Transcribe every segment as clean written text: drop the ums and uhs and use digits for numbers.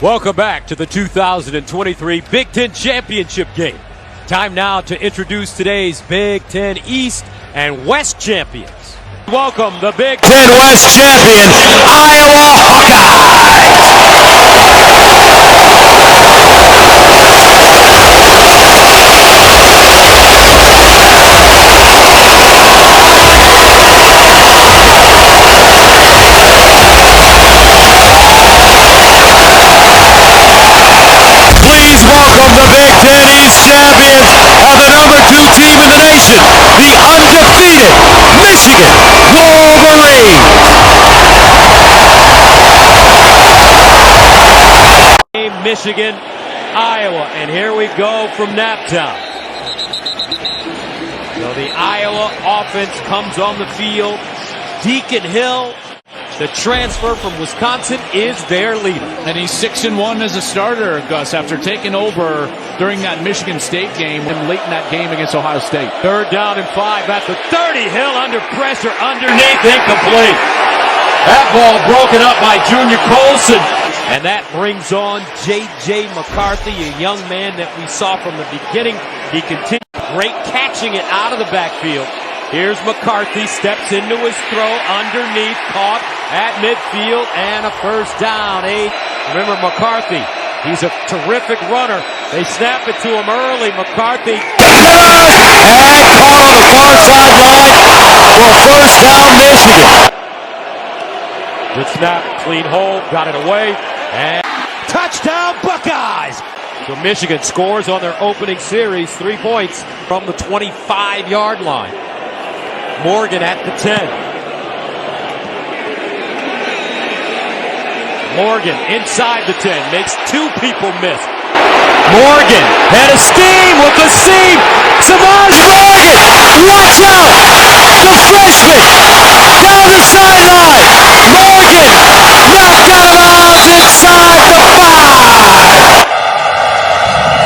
Welcome back to the 2023 Big Ten Championship game. Time now to introduce today's Big Ten East and West champions. Welcome the Big Ten West champion, Iowa Hawkeyes. Please welcome the Big Ten East champions and the number 2 team in the nation, the undefeated Michigan Wolverines. Michigan, Iowa, and here we go from Naptown. So the Iowa offense comes on the field. Deacon Hill, the transfer from Wisconsin, is their leader. And he's 6-1 as a starter, Gus, after taking over during that Michigan State game and late in that game against Ohio State. 3rd down and 5 at the 30. Hill under pressure, underneath, incomplete. That ball broken up by Junior Colson. And that brings on J.J. McCarthy, a young man that we saw from the beginning. He continued great catching it out of the backfield. Here's McCarthy, steps into his throw, underneath, caught at midfield, and a 1st down. Remember McCarthy, he's a terrific runner. They snap it to him early. McCarthy and caught on the far sideline for 1st down Michigan. Good snap, clean hold, got it away, and touchdown Buckeyes! So Michigan scores on their opening series, 3 points from the 25-yard line. Morgan at the 10. Morgan inside the 10, makes 2 people miss. Morgan had a steam with the seam. Savage Morgan, watch out! The freshman down the sideline. Morgan knocked out of bounds inside the 5.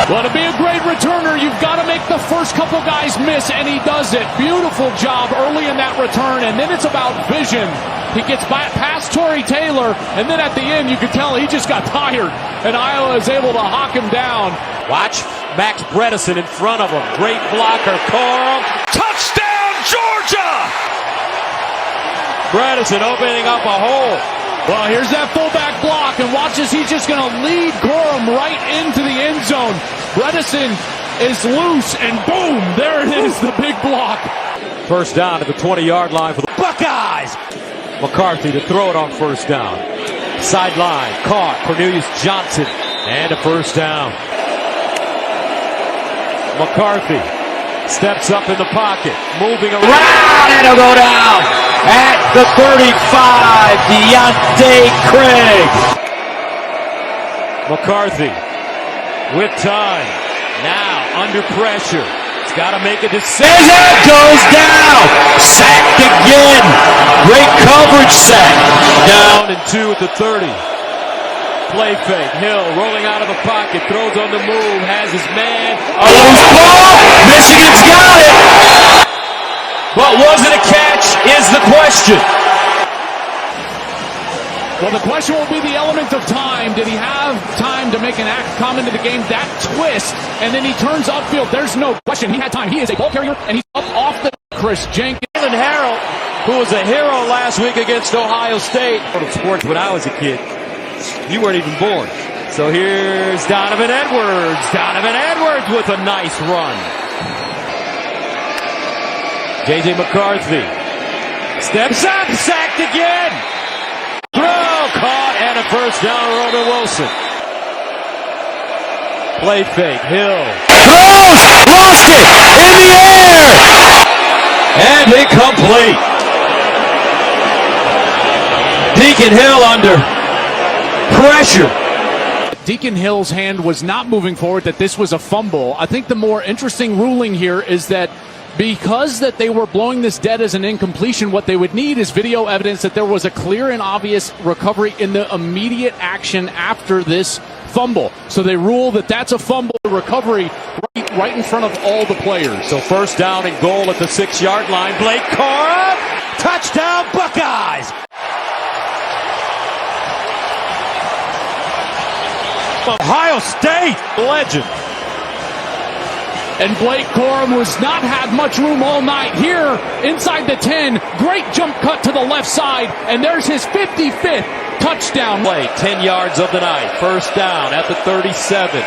Well, to be a great returner, you've got to make the first couple guys miss, and he does it. Beautiful job early in that return, and then it's about vision. He gets past Tory Taylor, and then at the end, you could tell he just got tired, and Iowa is able to hawk him down. Watch Max Bredesen in front of him. Great blocker, Corum. Touchdown, Georgia! Bredesen opening up a hole. Well, here's that fullback block, and watch as he's just going to lead Corum right into the end zone. Bredesen is loose, and boom, there it is, the big block. 1st down at the 20-yard line for the Buckeyes. McCarthy to throw it on 1st down. Sideline, caught, Cornelius Johnson, and a 1st down. McCarthy steps up in the pocket, moving around, and it'll go down at the 35, Deontay Craig. McCarthy with time, now under pressure. He's got to make a decision. Goes down, sacked again. Great coverage sack. Down and 2 at the 30. Play fake. Hill rolling out of the pocket, throws on the move, has his man. A loose ball. Michigan's got it. But was it a catch is the question. Well, the question will be the element of time. Did he have time to make an act come into the game? That twist, and then he turns upfield. There's no question. He had time. He is a ball carrier, and he's up off the Chris Jenkins. Jalen Harrell, who was a hero last week against Ohio State. Sports when I was a kid. You weren't even born. So here's Donovan Edwards. Donovan Edwards with a nice run. J.J. McCarthy steps up, sacked again. Throw, caught, and a 1st down, Roman Wilson. Play fake, Hill. Throws, lost it, in the air. And incomplete. Deacon Hill under pressure. Deacon Hill's hand was not moving forward, that this was a fumble. I think the more interesting ruling here is that because that they were blowing this dead as an incompletion, what they would need is video evidence that there was a clear and obvious recovery in the immediate action after this fumble. So they rule that that's a fumble recovery right in front of all the players. So 1st down and goal at the 6-yard line. Blake Corum, touchdown Buckeyes! Ohio State legend. And Blake Corum, who's not had much room all night here inside the 10. Great jump cut to the left side, and there's his 55th touchdown. Play 10 yards of the night. First down at the 37.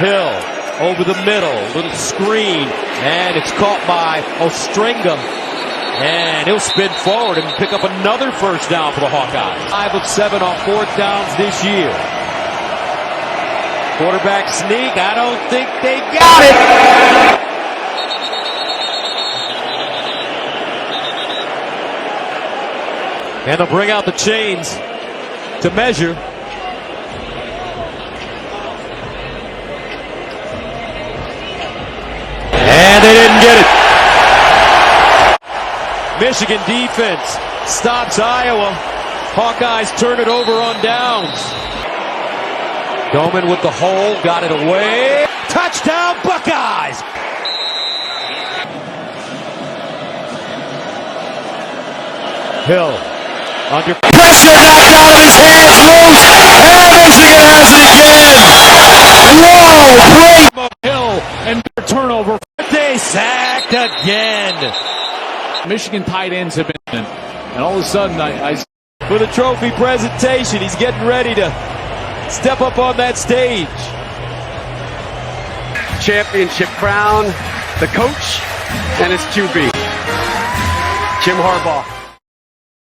Hill over the middle, little screen, and it's caught by Ostringham. And he'll spin forward and pick up another first down for the Hawkeyes. 5 of 7 on fourth downs this year. Quarterback sneak. I don't think they got it. And they'll bring out the chains to measure. And they didn't get it. Michigan defense stops Iowa. Hawkeyes turn it over on downs. Goman with the hole, got it away. Touchdown Buckeyes! Hill under pressure, knocked out of his hands, loose, and Michigan has it again. Whoa, great! Hill and their turnover. They sacked again. Michigan tight ends have been, and all of a sudden For the trophy presentation, he's getting ready to step up on that stage. Championship crown, the coach, and his QB, Jim Harbaugh.